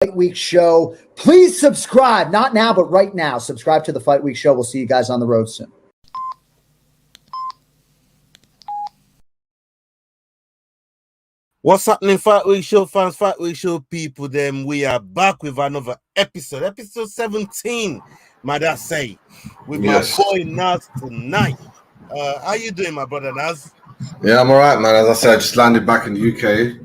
Fight Week Show. Please subscribe. Not now, but right now. Subscribe to the Fight Week Show. We'll see you guys on the road soon. What's happening, Fight Week Show fans, Fight Week Show people? Then we are back with another episode 17. Might I say, with my boy Naz tonight. How you doing, my brother Naz? Yeah, I'm all right, man. As I said, I just landed back in the UK.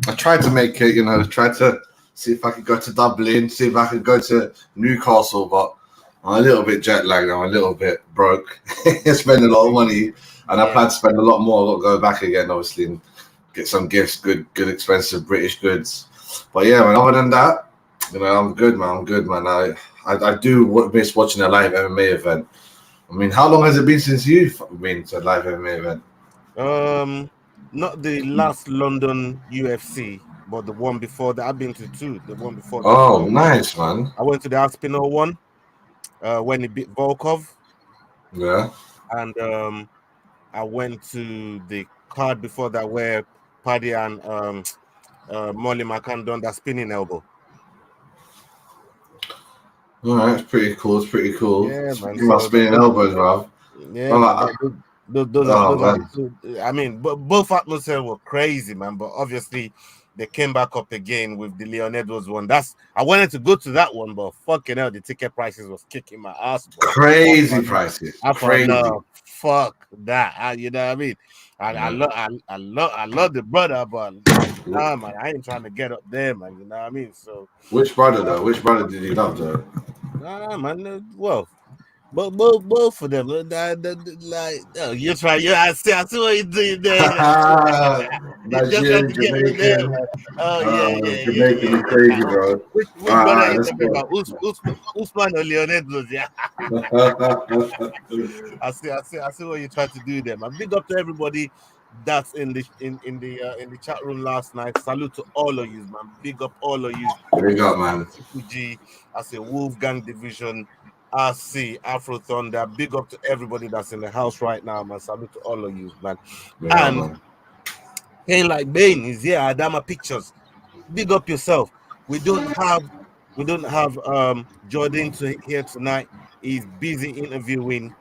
I tried to make it, tried to see if I could go to Dublin, see if I could go to Newcastle, but I'm a little bit jet lagged. I'm a little bit broke. I spend a lot of money, and I plan to spend a lot more. I've got to go back again, obviously, and get some gifts, good, expensive British goods. But yeah, man, other than that, I'm good, man. I do miss watching a live MMA event. I mean, how long has it been since you've been to a live MMA event? Not the last London UFC, but the one before that. I've been to two. The one before. Oh, nice, man. I went to the Aspinall one when he beat Volkov. Yeah. And I went to the card before that where Paddy and Molly McCann done that spinning elbow. All right, it's pretty cool. Yeah, man. You must spinning elbows, bro. Yeah, I mean, both atmospheres were crazy, man. But obviously, they came back up again with the Leon Edwards one. I wanted to go to that one, but fucking hell, the ticket prices was kicking my ass. Bro. Crazy prices. I thought, no, fuck that. You know what I mean? I love the brother, but nah, man, I ain't trying to get up there, man. You know what I mean? So which brother though? Which brother did you love though? Nah, man. Well, both of them. You're trying. Yeah, I see what you doing there. Nigerian, Jamaican. Yeah. Jamaican crazy, bro. Which brother are you talking about? Usman or Leon Edwards? Yeah. I see what you trying to do there, man. Big up to everybody that's in the chat room last night. Salute to all of you, man. Big up all of you. Big up, man. G, I say Wolfgang Division. RC, Afro Thunder, big up to everybody that's in the house right now, man. Salute to all of you, man. Yeah, and man. Pain Like Bane is here, Adama Pictures. Big up yourself. We don't have Jordan here tonight. He's busy interviewing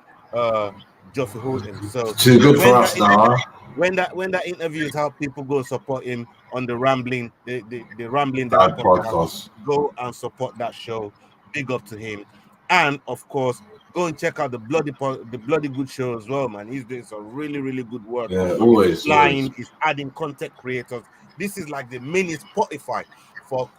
Geoffrey Holden. So too good for us now. When that interview is out, people go support him on the Rambling, the Rambling that podcast. Go and support that show. Big up to him. And of course, go and check out the Bloody Good Show as well, man. He's doing some really, really good work. Yeah, always. He's adding content creators. This is like the mini Spotify for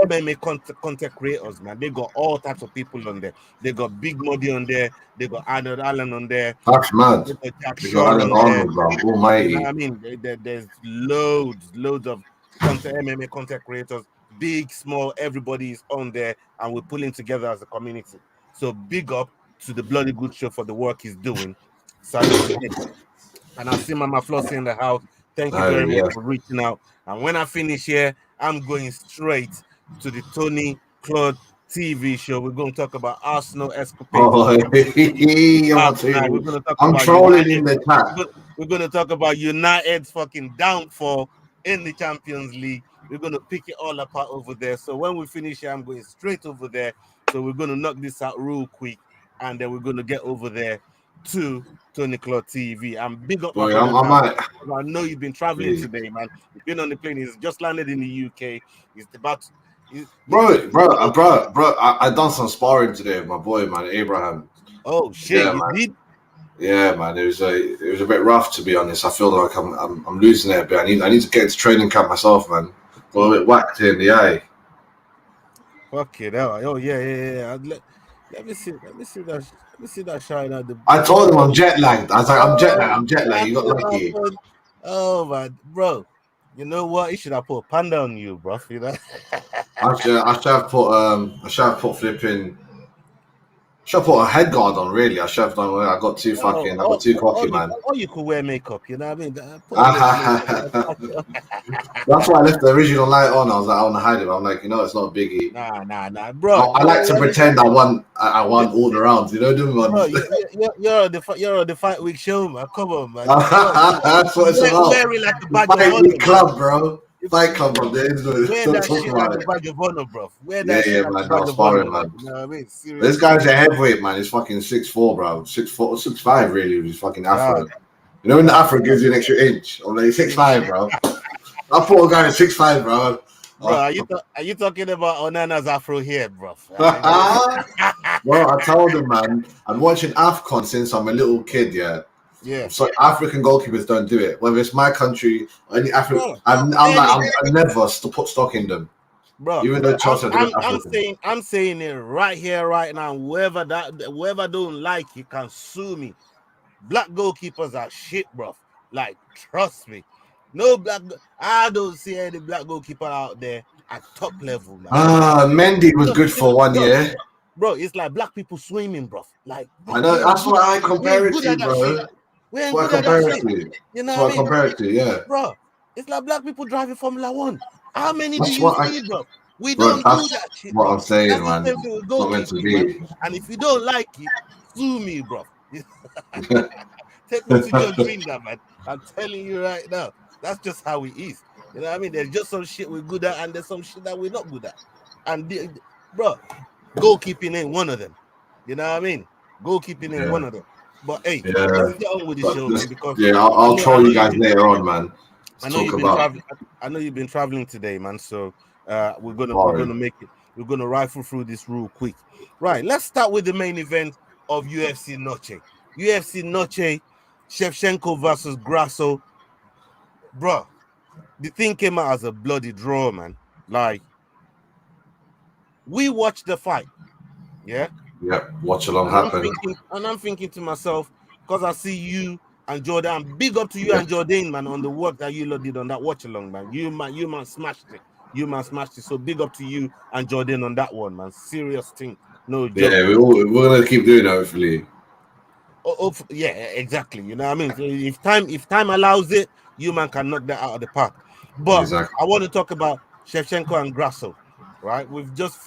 MMA content creators, man. They got all types of people on there. They got Big Muddy on there. They got Arnold Allen on there. That's mad. They got Jack They Shaw got on there. bro. Almighty. You know what I mean? There's loads of MMA content creators. Big, small, everybody is on there, and we're pulling together as a community. So big up to the Bloody Good Show for the work he's doing. And I see Mama Flossie in the house. Thank you very much for reaching out. And when I finish here, I'm going straight to the Tony Claude TV show. We're going to talk about Arsenal escapade. I'm trolling in the chat. We're going to talk about United's fucking downfall in the Champions League. We're going to pick it all apart over there. So when we finish here, I'm going straight over there. So we're going to knock this out real quick, and then we're going to get over there to Tony Claude TV. I'm big up. I know you've been traveling today, man. You've been on the plane. He's just landed in the UK. He's about to... Bro, I done some sparring today with my boy, man, Abraham. Oh, shit, yeah, you did? Yeah, man, it was a bit rough, to be honest. I feel like I'm losing it a bit. I need to get into training camp myself, man. Got a bit whacked in the eye. Fuck it out. Oh yeah. Let me see that shine out. I told him I'm jet lagged. I was like, I'm jet lagged. You got lucky. Oh man, bro. You know what? You should have put a panda on you, bro. You know. I should have put flipping. Should have put a head guard on, really. I should have done. I got too cocky, man. Or you could wear makeup, you know what I mean? That's why I left the original light on. I was like, I want to hide it. I'm like, it's not a biggie. Nah, bro. I like to pretend I won all the rounds. You know, doing one. You're on the Fight Week show, man. Come on, man. That's what it's about. Very like the badge Fight Week club, bro. Fight Club, bro. Wear Don't that talk shit like about a it. badge of honor, bro. Wear Yeah, that shit like man. a That badge was of honor, sparring, man. man. You know what I mean? This Seriously. guy's a heavyweight, man. He's fucking 6'4", bro. 6'4", 6'5", really. He's fucking Afro. God. You know when the Afro gives you an extra inch? I'm like 6'5", bro. I put a guy at 6'5", bro. Bro, are you talking about Onana's Afro here, bro? Well, I told him, man, I'm watching AFCON since I'm a little kid, yeah. Yeah. So African goalkeepers don't do it. Whether it's my country or any African, Bro, I'm never put stock in them. Bro, Even though Chelsea are doing I'm saying it right here, right now. Whoever don't like it can sue me. Black goalkeepers are shit, bro. Like, trust me. No I don't see any black goalkeeper out there at top level, man. Mendy was good for 1 year. Bro, it's like black people swimming, bro. Like, I know, that's what I compare it to, bro. We ain't good at that shit. You know what I mean? compare it to, yeah. Bro, it's like black people driving Formula 1. How many do you see, bro? We Bro, don't do that shit. What I'm saying, that's man. The same thing with Not meant to be. man. And if you don't like it, sue me, bro. Take me to your dream, man. I'm telling you right now. That's just how it is. You know what I mean? There's just some shit we're good at, and there's some shit that we're not good at. And bro, goalkeeping ain't one of them. You know what I mean? Goalkeeping ain't one of them. But hey, let's get on with the show, man. Because I'll troll you guys later on, man. I know you've been traveling today, man. So we're gonna make it. We're gonna rifle through this real quick. Right. Let's start with the main event of UFC Noche. UFC Noche, Shevchenko versus Grasso. Bro, the thing came out as a bloody draw, man. Like, we watched the fight. Yeah. Yeah. Watch along happen. I'm thinking to myself, because I see you and Jordan. Big up to you and Jordan, man, on the work that you lot did on that watch along, man. You man smashed it. So big up to you and Jordan on that one, man. Serious thing. No joke. Yeah, we're gonna keep doing it, hopefully. Yeah, exactly. You know what I mean? If time allows it, you man can knock that out of the park. But I want to talk about Shevchenko and Grasso, right? We just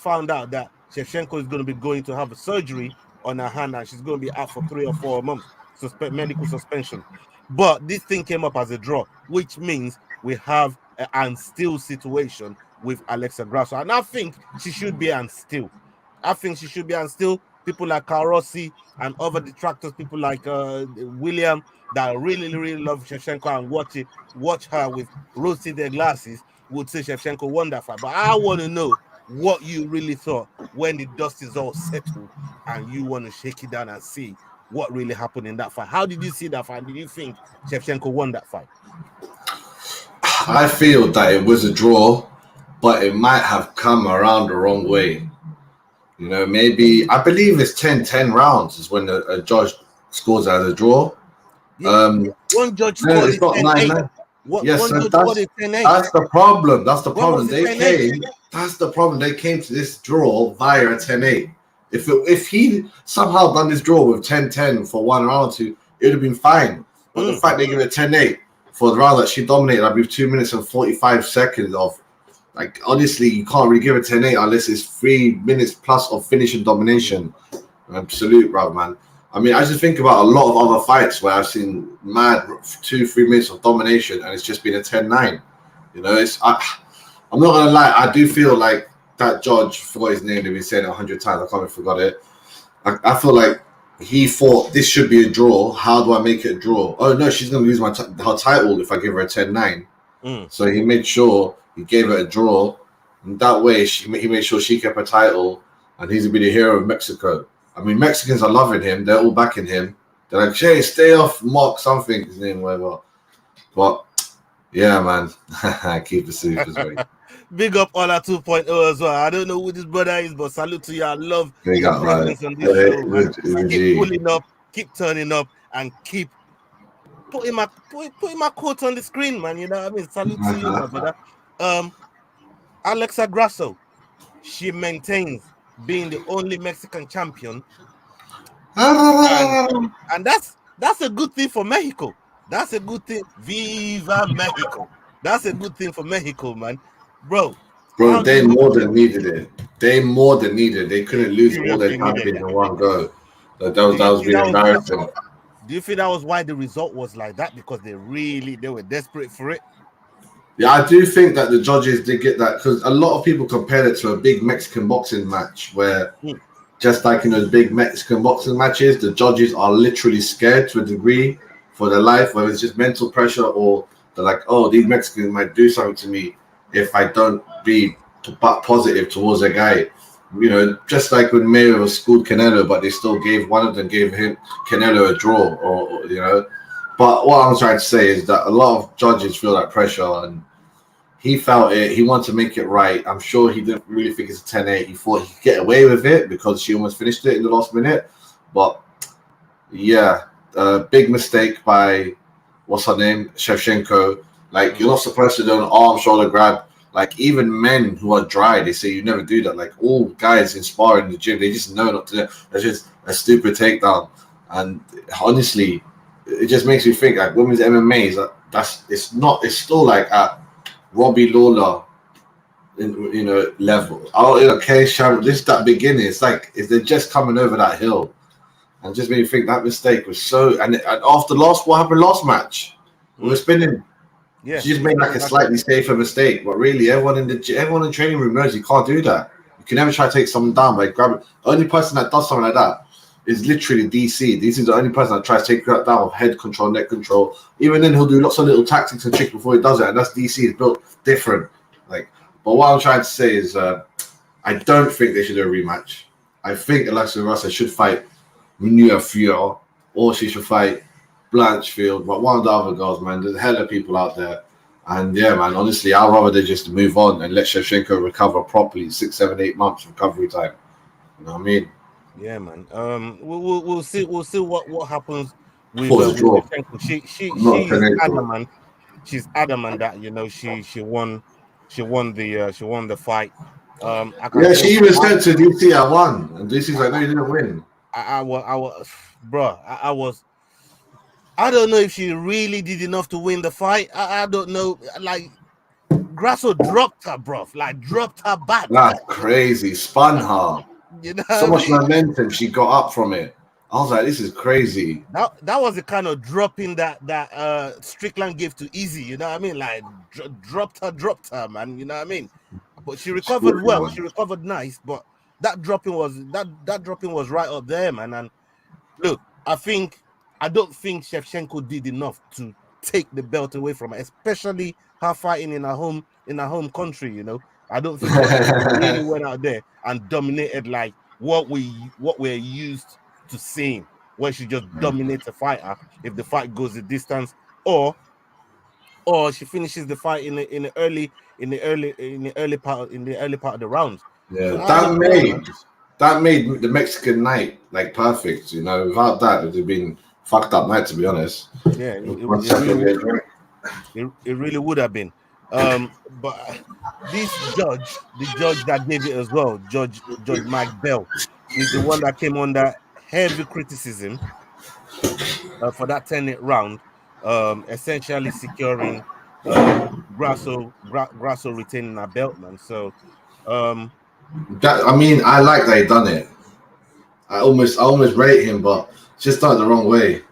found out that Shevchenko is going to be going to have a surgery on her hand, and she's going to be out for 3 or 4 months, medical suspension. But this thing came up as a draw, which means we have an still situation with Alexa Grasso, and I think she should be unstill. People like Carl Rossi and other detractors, people like William, that really, really love Shevchenko and watch her with rose-tinted glasses, would say Shevchenko won that fight. But I want to know what you really thought when the dust is all settled and you want to shake it down and see what really happened in that fight. How did you see that fight? Did you think Shevchenko won that fight? I feel that it was a draw, but it might have come around the wrong way. You know, maybe, I believe it's 10-10 rounds is when a judge scores as a draw. Yeah. One judge scored it 10-8. That's the problem. That's the problem. That's the problem. They came to this draw via a 10-8. If he somehow done this draw with 10-10 for 1 round or 2, it would have been fine. But the fact they give it 10-8 for the round that she dominated, I believe 2 minutes and 45 seconds of, like, honestly, you can't really give it 10-8 unless it's 3 minutes plus of finishing domination. Absolute, bro, man. I mean, I just think about a lot of other fights where I've seen mad 2-3 minutes of domination and it's just been a 10-9. You know, I'm not gonna lie, I do feel like that judge, forgot his name, they've been saying it 100 times, I can't even forgot it. I feel like he thought this should be a draw. How do I make it a draw? Oh no, she's gonna lose her title if I give her a 10-9. So he made sure he gave her a draw, and that way he made sure she kept her title, and he's gonna be the hero of Mexico. I mean, Mexicans are loving him. They're all backing him. They're like, "Hey, stay off Mark something, his name, whatever." But yeah, man, keep the supers, right? Big up Ola 2.0 as well. I don't know who this brother is, but salute to you. I love your presence on this show, man. Keep pulling up, keep turning up, and keep putting my quote on the screen, man. You know what I mean? Salute to you, my brother. Alexa Grasso, she maintains being the only Mexican champion, and that's a good thing for Mexico. That's a good thing. Viva Mexico! That's a good thing for Mexico, man. Bro, they more than needed it. They couldn't lose all their champions in one go. That was really embarrassing. Do you feel that was why the result was like that? Because they were desperate for it? Yeah, I do think that the judges did get that because a lot of people compared it to a big Mexican boxing match where just like in those big Mexican boxing matches, the judges are literally scared to a degree for their life, whether it's just mental pressure or they're like, oh, these Mexicans might do something to me if I don't be positive towards a guy. You know, just like when Mayweather schooled Canelo, but they still gave him Canelo a draw, or you know. But what I'm trying to say is that a lot of judges feel that pressure, and he felt it. He wanted to make it right. I'm sure he didn't really think it's a 10-8. He thought he could get away with it because she almost finished it in the last minute. But yeah, big mistake by what's her name, Shevchenko. Like, you're not supposed to do an arm shoulder grab. Like, even men who are dry, they say you never do that. Like, all guys in sparring in the gym, they just know not to do it. That's just a stupid takedown. And honestly, it just makes me think like women's MMA is it's still like at Robbie Lawler, level. That beginning. It's like they're just coming over that hill, and just made me think that mistake was so. And after what happened last match, we were spinning. Yeah, she just made like a slightly safer mistake, but really, everyone in the training room knows you can't do that. You can never try to take someone down by grabbing. The only person that does something like that is literally DC. DC is the only person that tries to take that down with head control, neck control. Even then, he'll do lots of little tactics and tricks before he does it, and that's DC. It's built different. But what I'm trying to say is, I don't think they should do a rematch. I think Alexa Russa should fight Munir Fior, or she should fight Blanchfield. But one of the other girls, man, there's a hell of people out there. And yeah, man, honestly, I'd rather they just move on and let Shevchenko recover properly. 6, 7, 8 months recovery time. You know what I mean? Yeah, man. We'll see what happens with Shevchenko. She's adamant. She's adamant that she won the fight. She even said to DC, I won, and DC's like, no, you didn't win. I don't know if she really did enough to win the fight. I don't know. Like, Grasso dropped her, bro. Like, dropped her back. That's crazy. Spun her. So much momentum she got up from it. I was like, this is crazy. That was the kind of dropping that Strickland gave to Izzy. You know what I mean? Like, dropped her, man. You know what I mean? But she recovered well. She recovered nice. But that dropping was right up there, man. And look, I don't think Shevchenko did enough to take the belt away from her, especially her fighting in her home country. You know, I don't think she really went out there and dominated like what we're used to seeing, where she just dominates a fighter if the fight goes the distance, or she finishes the fight in the early part of the round. Yeah, that made the Mexican night like perfect. You know, without that, it would have been fucked up night, to be honest. Yeah, it really would have been. But this judge, the judge that gave it as well, Judge Mike Bell, is the one that came under heavy criticism for that 10-8 round, essentially securing Grasso retaining a belt, man. So I like that he done it. I almost rate him, but just done it the wrong way.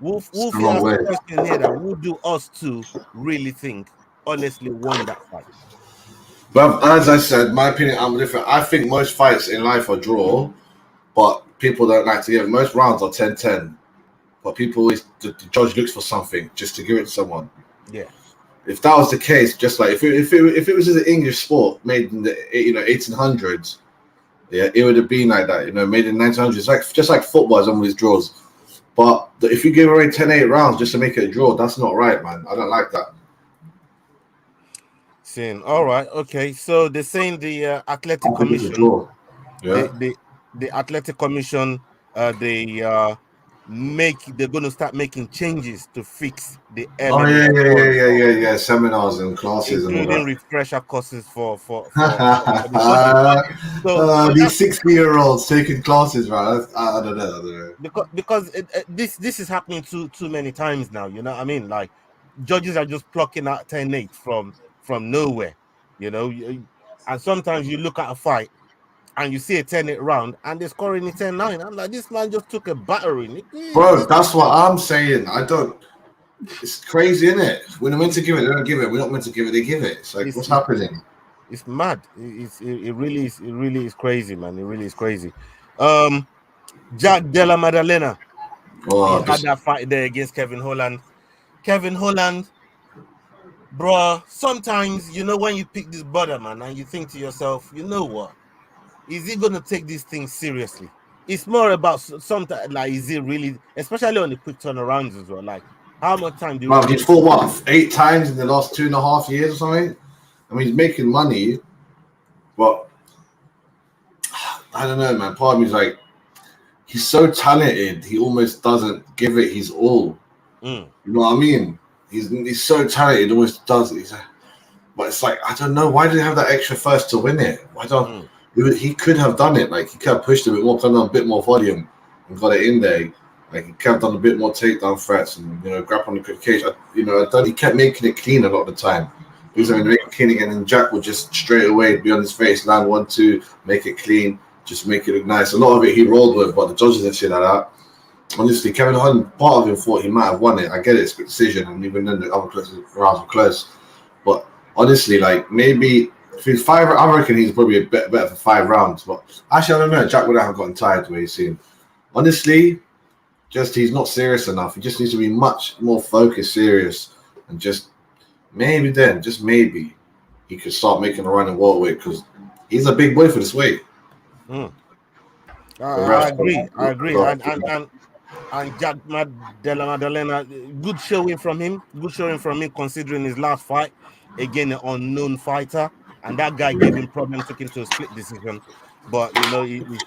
Wolfie asked a question here that who do us two really think honestly won that fight? But as I said, my opinion, I'm different. I think most fights in life are draw, but people don't like to give it. Most rounds are 10-10, but people always the judge looks for something just to give it to someone. Yeah. If that was the case, just like if it was an English sport made in the 1800s, yeah, it would have been like that. Made in the 1900s, just like football is always draws. But if you give away 10-8 rounds just to make it a draw, that's not right, man. I don't like that. All right, okay. So they're saying the Athletic Commission, the Athletic Commission, they're going to start making changes to fix the MMA. Yeah. Seminars and classes, including refresher courses for these 60-year-olds taking classes, right? I don't know. Because this is happening too many times now. You know what I mean? Like, judges are just plucking out 10-8 from nowhere. And sometimes you look at a fight and you see a 10-8 round and they're scoring a 10-9. I'm like, this man just took a battering. Bro, that's what I'm saying. It's crazy, isn't it? When they're meant to give it, they don't give it. We're not meant to give it, they give it. It's like, what's happening? It's mad. It really is. It really is crazy, man. It really is crazy. Jack Della Maddalena. Oh, he had that fight there against Kevin Holland. Kevin Holland, bro. Sometimes you know when you pick this brother, man, and you think to yourself, you know what? Is he gonna take this thing seriously? It's more about sometimes like, is it really, especially on the quick turnarounds as well? Like, how much time do you? He's fought what 8 times in the last 2.5 years or something. I mean, he's making money, but I don't know, man. Part of me is like, he's so talented, he almost doesn't give it his all. You know what I mean? He's so talented, almost does it. But it's like, I don't know, why did he have that extra first to win it? Why don't he could have done it? Like, he could have pushed a bit more, turned on a bit more volume, and got it in there. Like, he kept on a bit more takedown threats and grab on the quick cage. He kept making it clean a lot of the time. He was making it clean again, and Jack would just straight away be on his face, land 1-2, make it clean, just make it look nice. A lot of it he rolled with, but the judges and shit like that. Honestly, Kevin Holland, part of him thought he might have won it. I get it, it's a decision, and even then the other rounds were close. But honestly, like, maybe if he's 5, I reckon he's probably a bit better for 5 rounds. But actually, I don't know. Jack would have gotten tired the way he seemed. Honestly, just he's not serious enough. He just needs to be much more focused, serious, and just maybe then, just maybe, he could start making a run in welterweight because he's a big boy for this weight. I agree. And Jack Della Maddalena, good showing from him. Considering his last fight again, an unknown fighter, and that guy gave him problems, took him to a split decision. But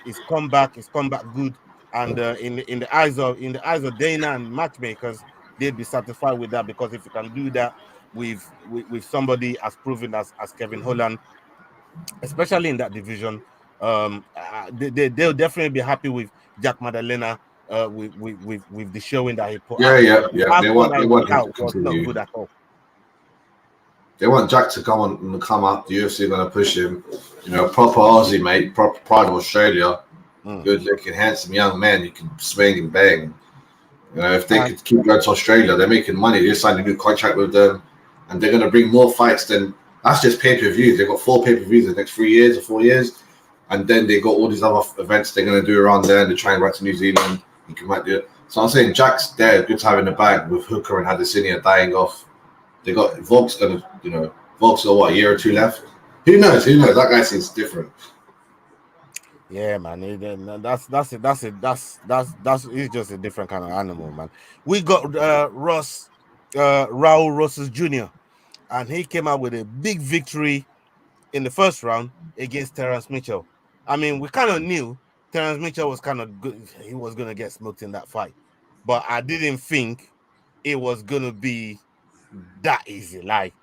he's come back. He's come back good. And in the eyes of Dana and matchmakers, they'd be satisfied with that, because if you can do that with somebody as proven as Kevin Holland, especially in that division, they'll definitely be happy with Jack Maddalena. With the showing that he put out. Yeah. They want out was not good at all. They want Jack to come up. The UFC going to push him. Proper Aussie, mate. Proper pride of Australia. Good looking, handsome young man. You can swing and bang. If they could keep going to Australia, they're making money. They signed a new contract with them, and they're going to bring more fights than that's just pay-per-views. They've got 4 pay-per-views in the next 3 years or 4 years, and then they got all these other events they're going to do around there. And they're trying back to New Zealand. You might do it. So I'm saying Jack's there, good to have in the bag with Hooker and Adesanya dying off. They got Volk's gonna, Volk's got what, a year or 2 left. Who knows? That guy seems different. Yeah, man. That's he's just a different kind of animal, man. We got Raul Rosas Jr. and he came out with a big victory in the first round against Terrence Mitchell. I mean, we kind of knew Terrence Mitchell was kind of good. He was going to get smoked in that fight. But I didn't think it was going to be that easy. Like,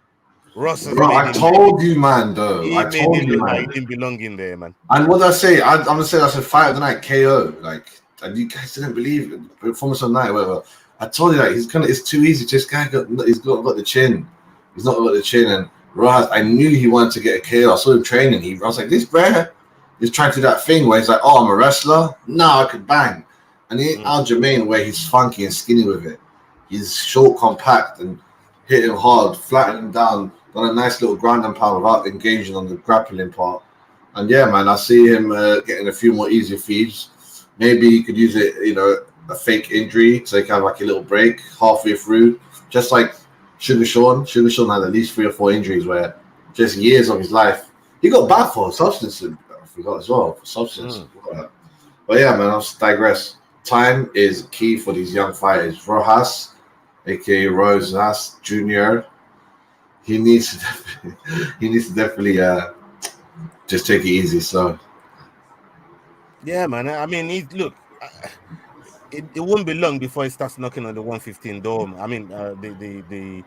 Russell. Bro, I told you, man, though. I told you, man. He didn't belong in there, man. And what did I say? I'm going to say that's a fight of the night KO. Like, and you guys didn't believe it. Performance of the night, whatever. I told you that it's too easy. This guy he's got the chin. He's not got the chin. And Rojas, I knew he wanted to get a KO. I saw him training. I was like, this bear is trying to do that thing where he's like, oh, I'm a wrestler. No, I could bang. And he ain't Aljamain where he's funky and skinny with it. He's short, compact, and hit him hard, flatten him down, done a nice little ground and pound without engaging on the grappling part. And yeah, man, I see him getting a few more easy feeds. Maybe he could use it, a fake injury so he can have like a little break halfway through, just like Sugar Sean. Sugar Sean had at least 3 or 4 injuries where just years of his life. He got back for substance, I forgot as well, for substance. But yeah, man, I'll just digress. Time is key for these young fighters. Rojas, aka Rosas Jr., he needs to definitely just take it easy. So yeah, man. I mean, it won't be long before he starts knocking on the 115 door. I mean, the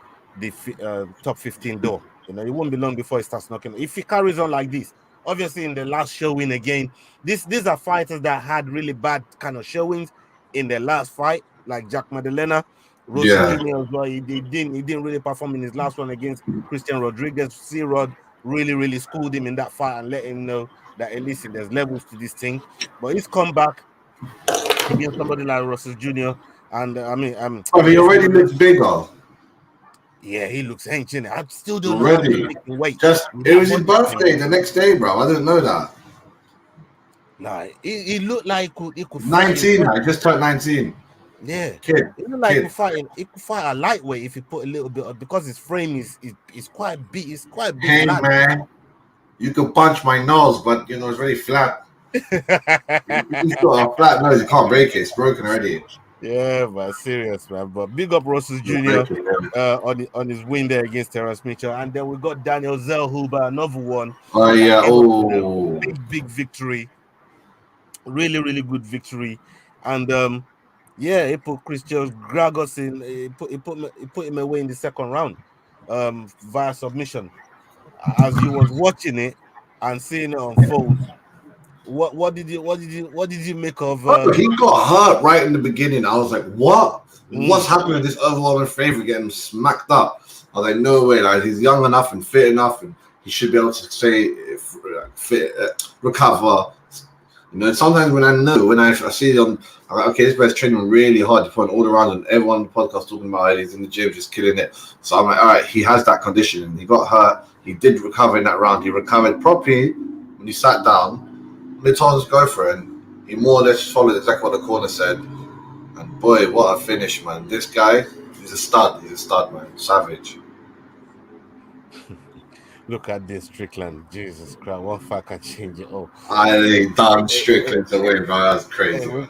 top 15 door. It won't be long before he starts knocking. If he carries on like this, obviously in the last showing again, these are fighters that had really bad kind of showings in their last fight, like Jack Maddalena. Rosas Jr. as well. He didn't really perform in his last one against Christian Rodriguez. C-Rod really schooled him in that fight and let him know that at least there's levels to this thing. But he's come back against somebody like Rosas Jr. And I mean, Oh, he already looks bigger. yeah, he looks ancient. I still don't know how Already. he can wait. Just it was his birthday the next day, bro. I didn't know that. Nah, he looked like he could fight 19, man. Just turned 19. Yeah, Kid. he looked like he could fight a lightweight if he put a little bit of, because his frame is quite big. It's quite big. Hey, man. You could punch my nose, but you know it's very flat. He's got a flat nose. You can't break it. It's broken already. Yeah, but serious, man. But big up Russell Jr. On his win there against Terrence Mitchell, and then we got Daniel Zellhuber, another one. Oh yeah, oh, big victory. Really, really good victory, and yeah, he put Christian Gragos in. He put him away in the second round, via submission. As you was watching it and seeing it unfold, what did you make of? He got hurt right in the beginning. I was like, what? What's happening with this overwhelming favorite getting smacked up? I was like, no way. Like, he's young enough and fit enough, and he should be able to recover. You know, sometimes when I see them, I'm like, okay, this guy's training really hard to put all around, and everyone on the podcast talking about it, he's in the gym just killing it. So I'm like, all right, he has that condition, and he got hurt. He did recover in that round. He recovered properly when he sat down. They told us to go for it, and he more or less followed exactly what the corner said. And boy, what a finish, man! This guy, he's a stud. He's a stud, man. Savage. Look at this, Strickland. Jesus Christ, one fight can change it all. I done Strickland to win, bro. That's crazy. Hey,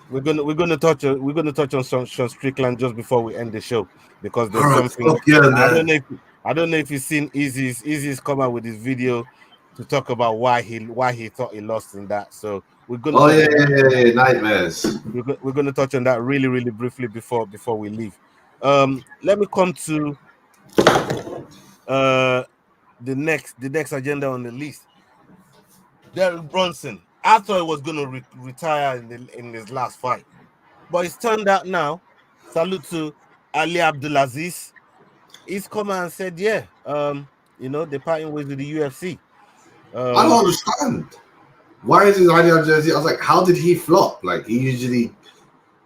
we're gonna touch on Sean Strickland just before we end the show, because there's something. I don't know if you've seen Easy's come out with this video to talk about why he thought he lost in that. So we're gonna. Oh yeah, nightmares. We're gonna touch on that really, really briefly before we leave. Let me come to the next agenda on the list. Derek Brunson. I thought he was gonna retire in his last fight, but it's turned out now. Salute to Ali Abdulaziz. He's come out and said, yeah, they're parting ways with the UFC. I don't understand. Why is his idea jersey? I was like, how did he flop? Like, he usually,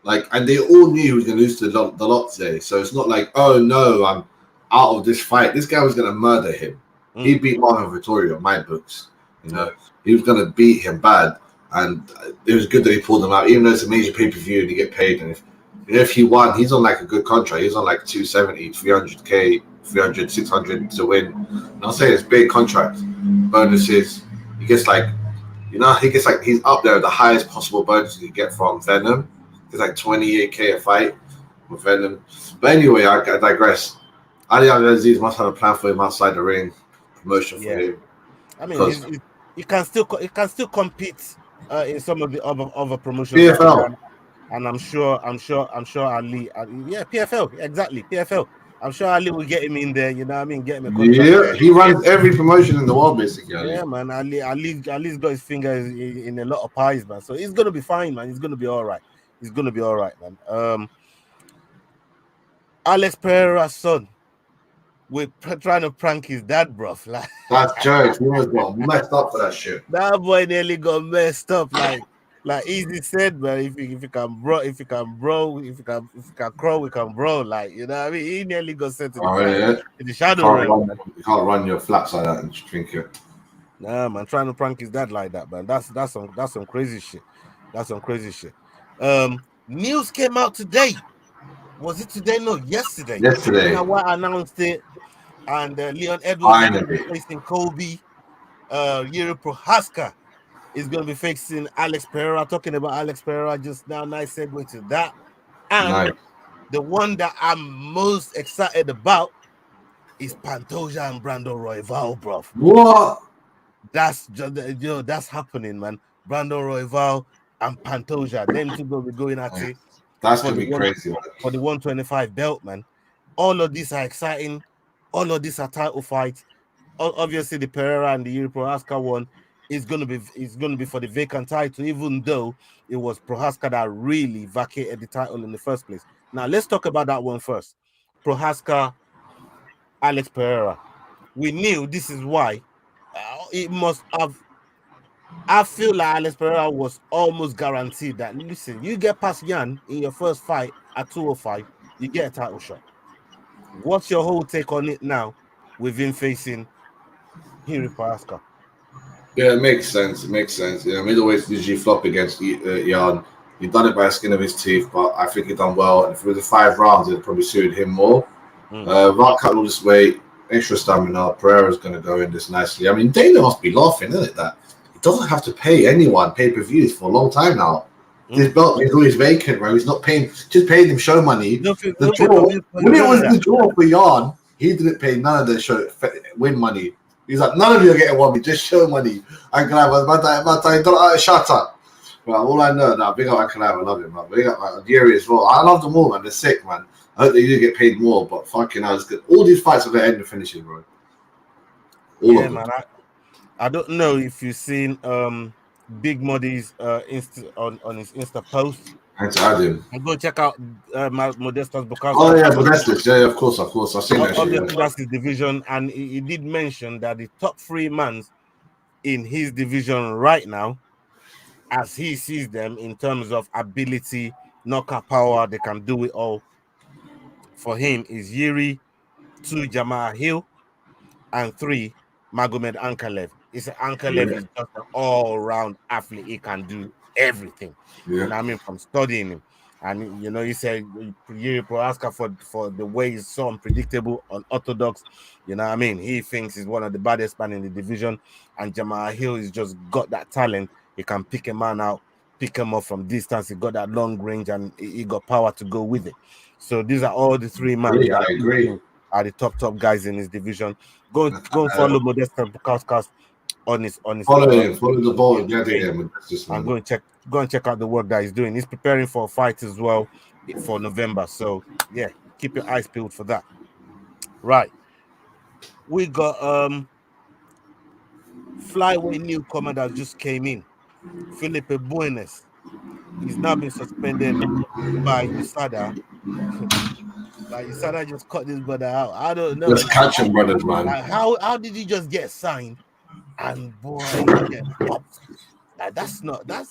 and they all knew he was going to lose to the lot today. So it's not like, oh no, I'm out of this fight. This guy was going to murder him. He beat Marlon Vittorio, my books. You know, he was going to beat him bad. And it was good that he pulled him out, even though it's a major pay-per-view and you get paid. And if he won, he's on like a good contract. He's on like 270, 300K, 300, 600 to win. And I'll say it's big contract. Bonuses. He gets he's up there at the highest possible bonus you get from Venom. It's like 28K a fight with Venom. But anyway, I digress. Ali Abdulaziz must have a plan for him outside the ring. Promotion for him. I mean, he can still compete in some of the other promotions. PFL. And I'm sure Ali. PFL, exactly, PFL. I'm sure Ali will get him in there. You know what I mean? Get him a contract. Yeah, he runs every promotion in the world, basically. Yeah, man. Ali's got his fingers in a lot of pies, man. So he's gonna be fine, man. He's gonna be all right. Man. Alex Pereira's son. We're trying to prank his dad, bro. Like, that's jokes. He was got messed up for that shit. That boy nearly got messed up. Like Easy said, man. If you can crawl, we can bro. Like, you know what I mean? He nearly got sent to the shadow ring. You can't run your flaps like that and drink it. Nah, man. Trying to prank his dad like that, man. That's some crazy shit. That's some crazy shit. News came out today. Was it today? No, yesterday. Yesterday. I announced it. And Leon Edwards is facing Kobe. Yuri Prohaska is going to be facing Alex Pereira. Talking about Alex Pereira just now. Nice segue to that. And the one that I'm most excited about is Pantoja and Brandon Royval, bro. What? That's just, that's happening, man. Brandon Royval and Pantoja. Them two will be going at it. That's going to be crazy. For the 125 belt, man. All of these are exciting. All of these are title fights. Obviously, the Pereira and the Yuri Prohaska one is going to be for the vacant title, even though it was Prohaska that really vacated the title in the first place. Now, let's talk about that one first. Prohaska, Alex Pereira. We knew this is why it must have I feel like Alex Pereira was almost guaranteed that, listen, you get past Yan in your first fight at 205, you get a title shot. What's your whole take on it now with him facing Jiri Prochazka? Yeah, it makes sense. It makes sense. Yeah, middleweights usually flop against Jan. He done it by the skin of his teeth, but I think he done well. And if it was the 5 rounds, it probably suited him more. Rakat will just wait, extra stamina. Pereira's going to go in this nicely. I mean, Dana must be laughing, isn't it? That he doesn't have to pay anyone pay-per-views for a long time now. His belt is always vacant, bro. He's not paying, just paying him show money. When it was the draw for Jan, he didn't pay none of the show win money. He's like, none of you are getting one, just show money. Shut up. Well, all I know now, big up Ankalaev, I love him, man. Big up Yuri as well. I love them all, man. They're sick, man. I hope they do get paid more, but fucking hell, it's good. All these fights are going to end in finishes, bro. All of them. Man. I don't know if you've seen Big Muddy's on his Insta post. Thanks to add him. And go check out Modestas Bukauskas. Oh yeah, Modestas. Yeah, of course. I've seen that shit. That's his division, and he did mention that the top 3 men in his division right now, as he sees them in terms of ability, knockout power, they can do it all. For him is Yuri, 2 Jamahal Hill, and 3 Magomed Ankalaev. It's Ankalaev is just an all-round athlete. He can do everything. Yeah. You know what I mean? From studying him. And, you know, he said Jiri Prochazka for the way he's so unpredictable, unorthodox. You know what I mean? He thinks he's one of the baddest men in the division. And Jamahal Hill has just got that talent. He can pick a man out, pick him up from distance. He got that long range, and he got power to go with it. So these are all the 3 men. Yeah, I agree. Are the top guys in his division. Go and follow Modestas Bukauskas on his follow the ball and get him. And go and check out the work that he's doing. He's preparing for a fight as well for November. So yeah, keep your eyes peeled for that. Right. We got flyweight newcomer that just came in. Felipe Buenas. He's now been suspended by USADA. Like USADA just cut this brother out. I don't know. Just catch him, brothers, man. Like, how did he just get signed? And boy, get popped. Like, that's not. Yeah,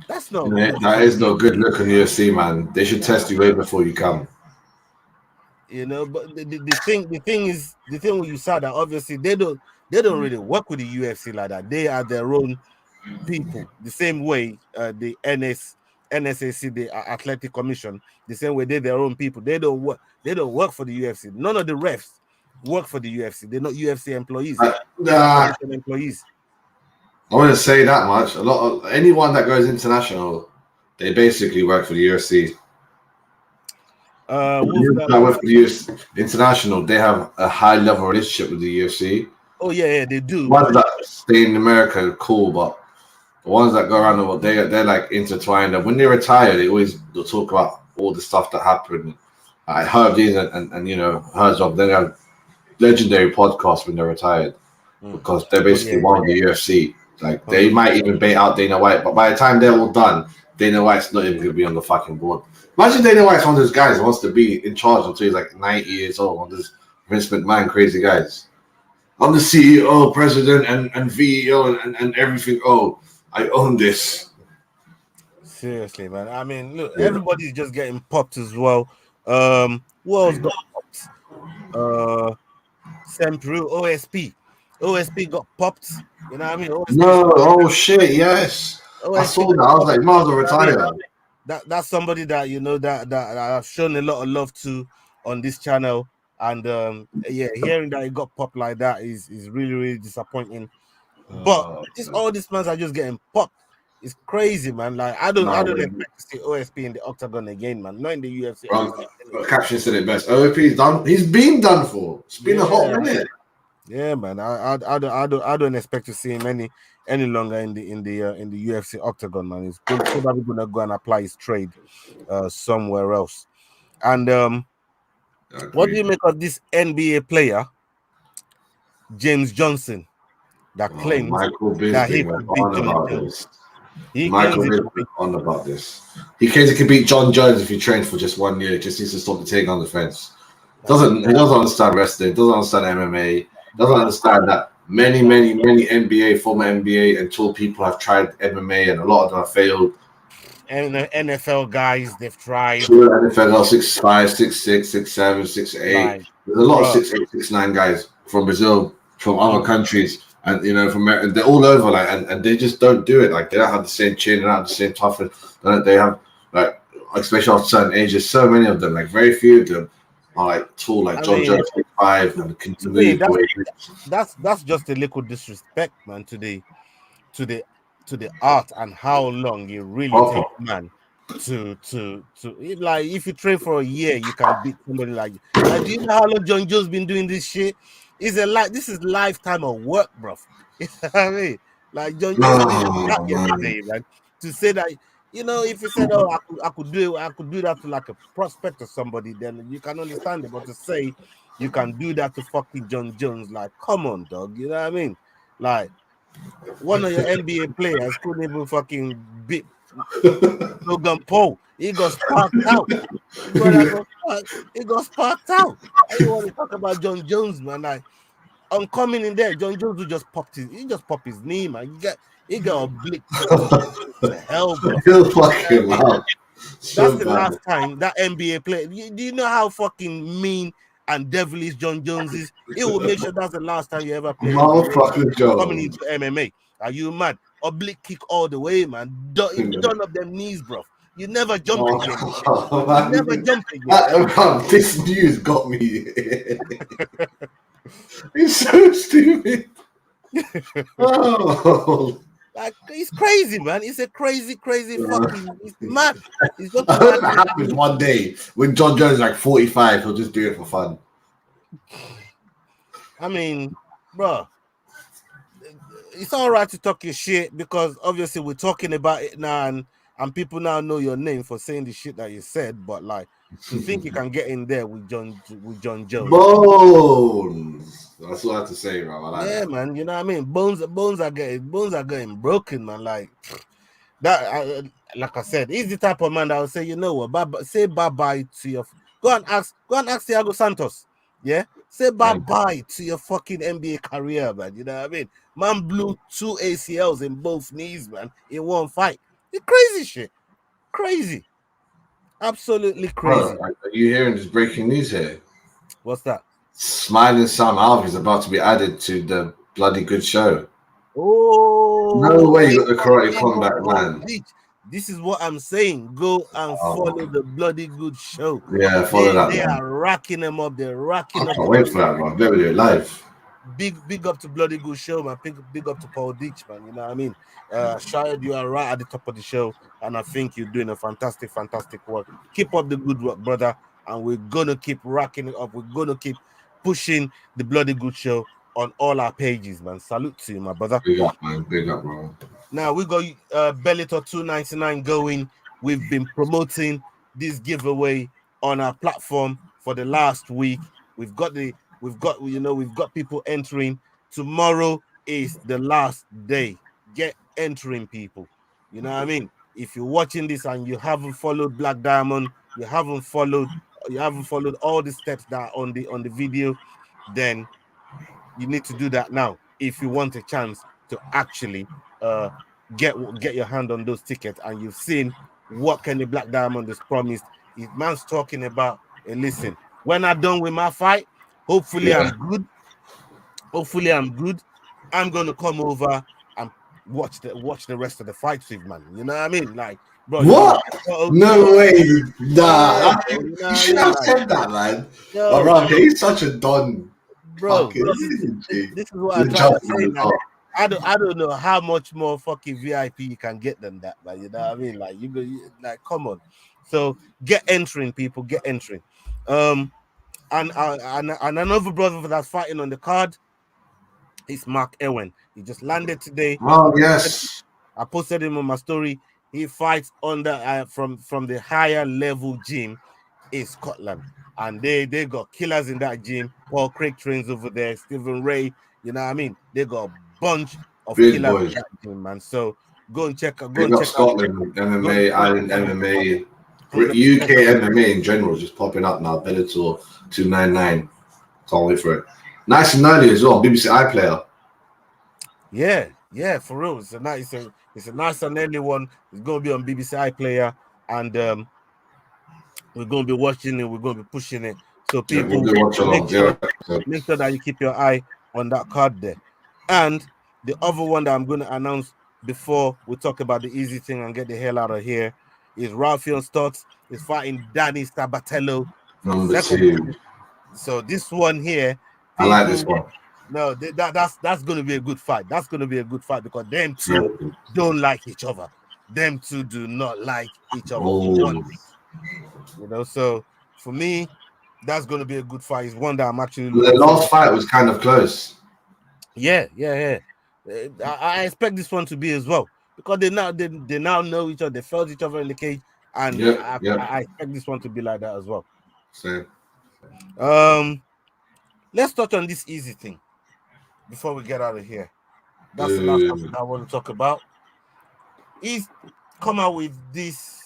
that is no good look on UFC, man. They should test you way before you come. You know, but the thing with USADA, obviously they don't really work with the UFC like that. They are their own people. The same way the NSAC, the Athletic Commission, the same way they're their own people. They don't work for the UFC. None of the refs work for the UFC. They're not UFC employees. Employees. I wouldn't say that much. A lot of anyone that goes international, they basically work for the UFC. With the UFC international, they have a high level relationship with the UFC. Oh yeah, they do. Ones that stay in America, cool, but the ones that go around the world, they're like intertwined. And when they retire, they'll talk about all the stuff that happened. I heard these and you know, heard of them have legendary podcasts when they're retired because they're basically one of the UFC. Like they might even bait out Dana White, but by the time they're all done, Dana White's not even gonna be on the fucking board. Imagine Dana White's one of those guys who wants to be in charge until he's like 90 years old, one of those Vince McMahon crazy guys. I'm the CEO, president, and VEO and everything. Oh, I own this. Seriously, man. I mean, look, everybody's just getting popped as well. Who else got popped? Sam Peru, OSP. OSP got popped. You know what I mean? Oh shit, yes. OSP I saw that. I was like, might as well retire. That's somebody that you know that I've shown a lot of love to on this channel. And hearing that it got popped like that is really, really disappointing. But all these fans are just getting popped. It's crazy, man. Like I don't expect to see OSP in the octagon again, man. Not in the UFC. Caption said it best. OSP is done. He's been done for. It's been a hot minute. Yeah, man. I don't expect to see him any longer in the UFC octagon, man. He's probably gonna go and apply his trade somewhere else. And what do you make of this NBA player, James Johnson, that claims that he could beat John Jones? Michael Bisping on about this. He claims he could beat John Jones if he trained for just 1 year. Just needs to stop the taking on the fence. He doesn't understand wrestling. Doesn't understand MMA. Doesn't understand that many NBA, former NBA and tour people have tried MMA, and a lot of them have failed. And the NFL guys, they've tried. Sure, NFL 6'5", 6'6", 6'7", 6'8". Like, There's a lot bro. of 6'8", 6'9" guys from Brazil, from other countries, and you know, from America. They're all over, like, and they just don't do it. Like, they don't have the same chin, they don't have the same toughness. They have, like, especially at certain ages, so many of them, like, very few of them are like tall, like John Jones 6'5", and can move. That's just a little disrespect, man, to the art and how long it really takes, man, to like, if you train for a year, you can beat somebody like do you know how long John Jones been doing this shit? This is lifetime of work, bro. You know what I mean? Like, John Jones didn't start yesterday, man. To say that, you know, if you said, oh, I could do that to like a prospect or somebody, then you can understand it. But to say you can do that to fucking John Jones, like, come on, dog. You know what I mean? Like, one of your NBA players couldn't even fucking beat Logan Paul. He got sparked out. He got sparked out. I don't want to talk about John Jones, man. Like, I'm coming in there. John Jones will just pop his knee, man. He got oblique. The hell, bro. Fucking wow. That's the last time that NBA player. Do you know how fucking mean and devilish John Jones is? He will make sure that's the last time you ever play coming into MMA. Are you mad? Oblique kick all the way, man. Done up them knees, bro. You never jump again. You never jump again. This news got me. It's so stupid. Oh. Like, it's crazy, man. It's a crazy fucking. It's mad. It's just I hope it happens one day when John Jones is like 45. He'll just do it for fun. I mean, bro, it's all right to talk your shit, because obviously we're talking about it now, and people now know your name for saying the shit that you said. But like, you think you can get in there with John Jones? Bones. That's what I have to say, bro. Like that. Man. You know what I mean? Bones are getting broken, man. Like that. Like I said, he's the type of man that will say, you know what, say bye bye to your. Go and ask Thiago Santos. Yeah, say bye bye to your fucking NBA career, man. You know what I mean? Man blew 2 ACLs in both knees, man, in one fight. It's crazy shit. Crazy. Absolutely crazy. Are you hearing this breaking news here? What's that? Smiling Sam Alvey is about to be added to the Bloody Good Show. Oh, no way you got the Karate Combat, man. This is what I'm saying. Go and follow the Bloody Good Show. Yeah, follow that. They are racking them up. They're racking up. I can't wait for that, man. Never do it live. Big up to Bloody Good Show, man. Big up to Paul Ditch, man. You know what I mean? Shahid, you are right at the top of the show, and I think you're doing a fantastic work. Keep up the good work, brother, and we're gonna keep racking it up. We're gonna keep pushing the Bloody Good Show on all our pages, man. Salute to you, my brother. Big up, man. Big up, bro. Now we got Bellator 299 going. We've been promoting this giveaway on our platform for the last week. We've got people entering. Tomorrow is the last day. Get entering, people. You know what I mean? If you're watching this and you haven't followed Black Diamond, you haven't followed all the steps that are on the video, then you need to do that now if you want a chance to actually get your hand on those tickets. And you've seen what Kenny Black Diamond has promised. His man's talking about, hey, listen, when I'm done with my fight, hopefully I'm good. I'm gonna come over and watch the rest of the fights with, man. You know what I mean? Like, bro. What? No way. Nah. You should have said that, man. Bro, he's such a don. Bro, this is what I'm trying to say, man. I don't know how much more fucking VIP you can get than that, man. You know what I mean? Like, like, come on. So get entering, people. Get entering. And another brother that's fighting on the card is Mark Ewen. He just landed today. Oh yes. I posted him on my story. He fights under from the higher level gym in Scotland, and they got killers in that gym. Paul Craig trains over there. Stephen Ray. You know what I mean? They got a bunch of big killers boys in that gym, man. So go and check out. Scotland MMA, Ireland MMA, UK MMA in general is just popping up now. Bellator 299. Can't wait for it. Nice and early as well. BBC iPlayer. Yeah, for real. It's a nice and early one. It's gonna be on BBC iPlayer, and we're gonna be watching it. We're gonna be pushing it. So Yeah, we'll people, do watch make along. sure Yeah. make sure that you keep your eye on that card there. And the other one that I'm going to announce before we talk about the easy thing and get the hell out of here is Rafael Stotts is fighting Danny Sabatello for the Number second 2. time. So this one here, I like this one. No, that's going to be a good fight. That's going to be a good fight because them two Yeah. don't like each other. Them two do not like each other. Oh. So for me, that's going to be a good fight. It's one that I'm actually The looking last forward fight was kind of close. Yeah. I expect this one to be as well because they now know each other. They felt each other in the cage, and I expect this one to be like that as well. So, let's touch on this easy thing before we get out of here. That's the last topic I want to talk about. He's come out with these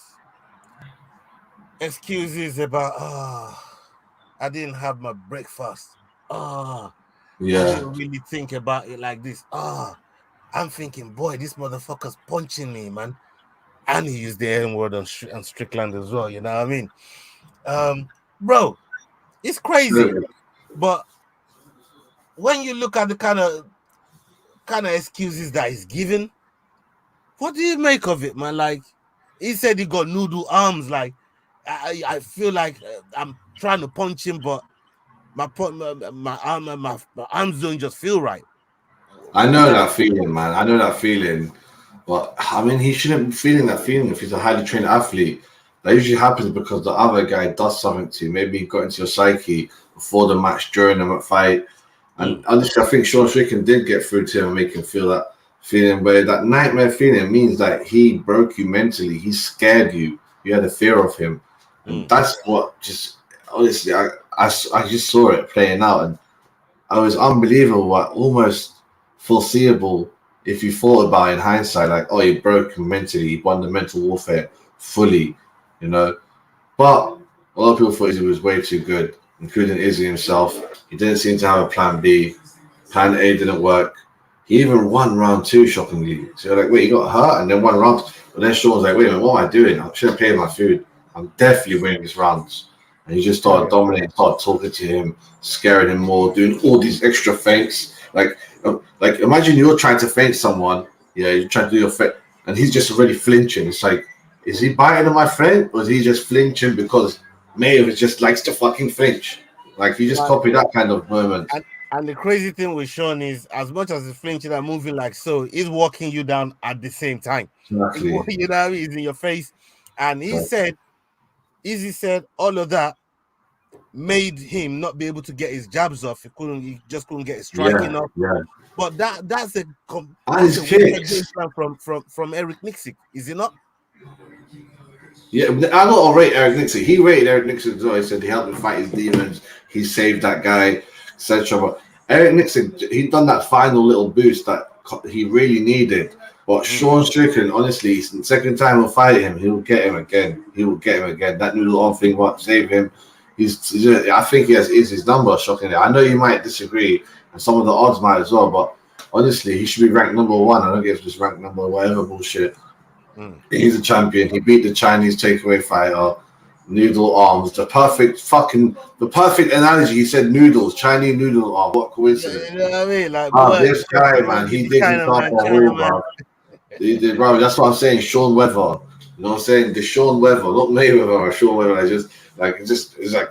excuses about I didn't have my breakfast. I didn't really think about it like this. I'm thinking, boy, this motherfucker's punching me, man. And he used the N word on Strickland as well. You know what I mean? Bro, it's crazy. But when you look at the kind of excuses that he's given, what do you make of it, man? Like, he said he got noodle arms. Like, I feel like I'm trying to punch him, but my arms don't just feel right. I know that feeling, man. I know that feeling. But I mean, he shouldn't be feeling that feeling if he's a highly trained athlete. That usually happens because the other guy does something to you. Maybe he got into your psyche before the match, during the fight. And honestly, I think Sean Strickland did get through to him and make him feel that feeling. Where that nightmare feeling means that he broke you mentally. He scared you. You had a fear of him. And that's what just, honestly, I just saw it playing out. And it was unbelievable, almost foreseeable if you thought about it in hindsight, like, oh, he broke him mentally, he won the mental warfare fully, you know. But a lot of people thought he was way too good, including Izzy himself. He didn't seem to have a plan B. Plan A didn't work. He even won round 2, shockingly. So you're like, wait, he got hurt and then won round. But then Sean's like, wait a minute, what am I doing? I should have paid my food. I'm definitely winning this rounds. And he just started dominating, started talking to him, scaring him more, doing all these extra feints. Like imagine you're trying to feint someone, you're trying to do your feint, and he's just already flinching. It's like, is he biting on my friend, or is he just flinching because Mayo just likes to fucking flinch? Like, he just copied that kind of moment. And the crazy thing with Sean is, as much as he's flinching and moving like so, he's walking you down at the same time. Exactly. You know, he's in your face, and Izzy said all of that made him not be able to get his jabs off. He just couldn't get his striking off. Yeah. But that's a from Eric Nicksick, is it not? Yeah, I got to rate Eric Nicksick. He rated Eric Nicksick as well. He said he helped him fight his demons. He saved that guy, etc. But Eric Nicksick, he'd done that final little boost that he really needed. But Sean Strickland, honestly, the second time we'll fight him, he'll get him again. He will get him again. That noodle arm thing won't save him. I think he has his number, shockingly. I know you might disagree, and some of the odds might as well, but honestly, he should be ranked number 1. I don't get just ranked number whatever bullshit. He's a champion. He beat the Chinese takeaway fighter. Noodle arms, the perfect analogy. He said noodles, Chinese noodle arm. What coincidence? You know what I mean? Like, this guy, man, he did himself a hole, bro. He did, bro. That's what I'm saying. Sean Weather. You know what I'm saying? The Sean Weather, not Mayweather or Sean Weather. It's like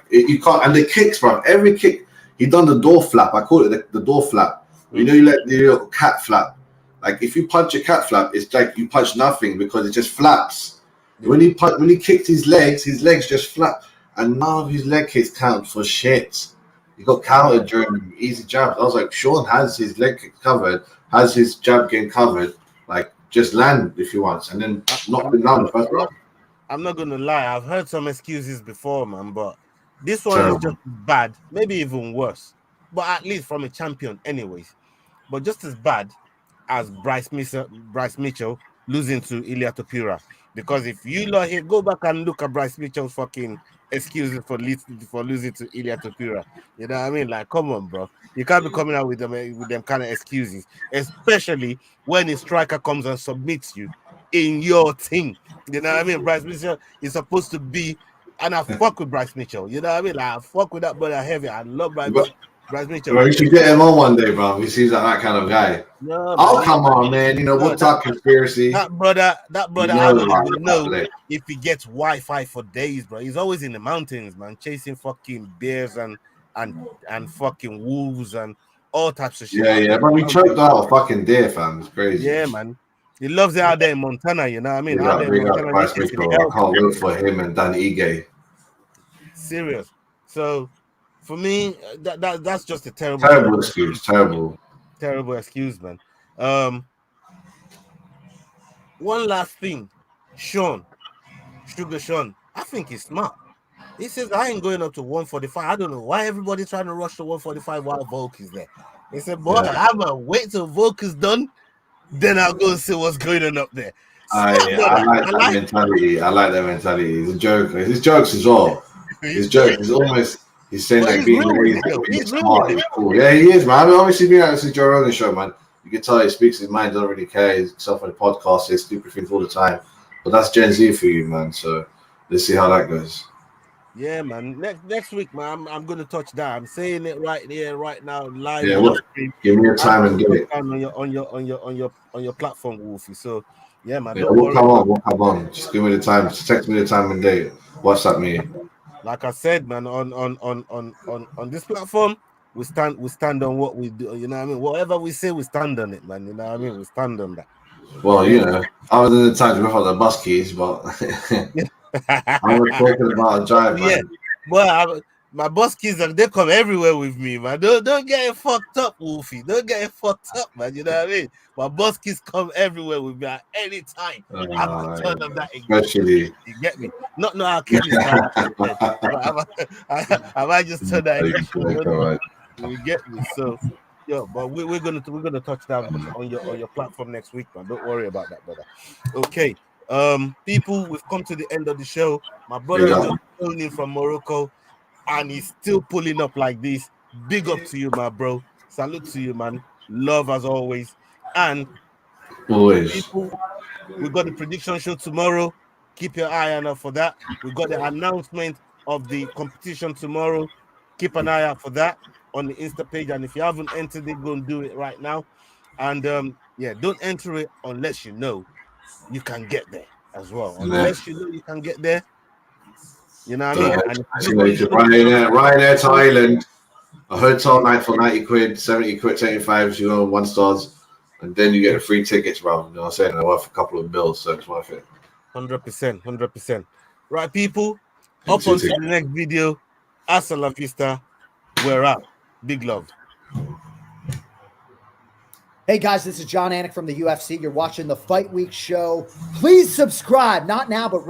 you can't. And the kicks, bro. Every kick, he done the door flap. I call it the door flap. You know, you let the little cat flap. Like, if you punch a cat flap, it's like you punch nothing because it just flaps. When he kicked his legs just flap, and none of his leg kicks count for shit. He got countered during easy jabs. I was like, Sean has his leg kick covered, has his jab game covered. Like, just land if he wants, and then knock him down the first round. I'm not gonna lie, I've heard some excuses before, man, but this one is just bad, maybe even worse. But at least from a champion, anyways. But just as bad as Bryce Mitchell losing to Ilia Topuria. Because if you lot here, go back and look at Bryce Mitchell's fucking excuses for losing to Ilia Topuria. You know what I mean? Like, come on, bro. You can't be coming out with them kind of excuses, especially when a striker comes and submits you in your team. You know what I mean? Bryce Mitchell is supposed to be, and I fuck with Bryce Mitchell. You know what I mean? Like, I fuck with that brother heavy. I love Bryce Mitchell. Bro, you should get him on one day, bro. He seems like that kind of guy. No, oh, come on, man. You know, we'll talk conspiracy. That brother, I don't even know if he gets Wi-Fi for days, bro. He's always in the mountains, man, chasing fucking bears and fucking wolves and all types of shit. Yeah, but we choked out a fucking deer, fam. It's crazy. Yeah, man. He loves it out there in Montana, you know what I mean? I can't wait for him and Dan Ige. Serious. So, for me, that's just a terrible excuse. Terrible excuse, man. One last thing, Sugar Sean, I think he's smart. He says, I ain't going up to 145. I don't know why everybody's trying to rush to 145 while Volk is there. He said, boy, I'm going to wait till Volk is done, then I'll go and see what's going on up there. I like that mentality. I like that mentality. He's a joke. His jokes as well. His jokes is almost... He's saying like being lazy, being smart. He's cool. Yeah, he is, man. I mean, obviously, being out to Joe Rogan show, man, you can tell he speaks his mind, doesn't really care. He's self on the podcast, says stupid things all the time. But that's Gen Z for you, man. So let's see how that goes. Yeah, man. Next week, man, I'm going to touch that. I'm saying it right here, right now, live. Yeah, give me your time and do it on your platform, Wolfie. So yeah, man. Yeah, we'll come on. Just give me the time. Just text me the time and date. WhatsApp me. Like I said, man, on this platform, we stand on what we do. You know what I mean? Whatever we say, we stand on it, man. You know what I mean? We stand on that. Well, you know, other than the times we have the bus keys, but I'm talking about a drive, man. Yeah, well, my bus keys, they come everywhere with me, man. Don't get it fucked up, Wolfie. Don't get it fucked up, man. You know what I mean? My bus keys come everywhere with me at any time. I can turn them that especially. You get me? Not I'll keep it. I might just turn that. You get me? So, but we're gonna touch that on your platform next week, man. Don't worry about that, brother. Okay, people, we've come to the end of the show. My brother just phoned in from Morocco, and he's still pulling up like this. Big up to you, my bro. Salute to you, man. Love as always. And always, people, we got the prediction show tomorrow. Keep your eye on for that. We got the announcement of the competition tomorrow. Keep an eye out for that on the Insta page. And if you haven't entered it, go and do it right now. And don't enter it unless you know you can get there as well. Unless you know you can get there. You know what I mean? Ryanair to Ireland, a hotel night for 90 quid, 70 quid, 75, 1 stars, and then you get a free tickets, bro. You know what I'm saying? They're worth a couple of bills, so it's worth it. 100%. Right, people, up on to the next video. Hasta la vista. We're out. Big love. Hey guys, this is John Anik from the UFC. You're watching the Fight Week show. Please subscribe, not now, but